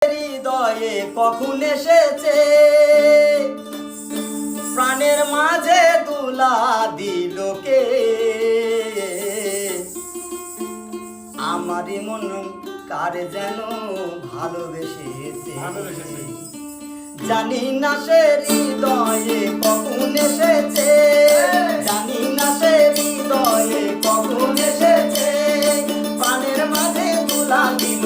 হৃদয়ে কখন এসেছে প্রাণের মাঝে দুলা দিল কে আমারই মন কার যেন ভালোবেসেছে জানি না সে হৃদয়ে কখন এসেছে জানি না সে হৃদয়ে কখন এসেছে প্রাণের মাঝে দুলা দিল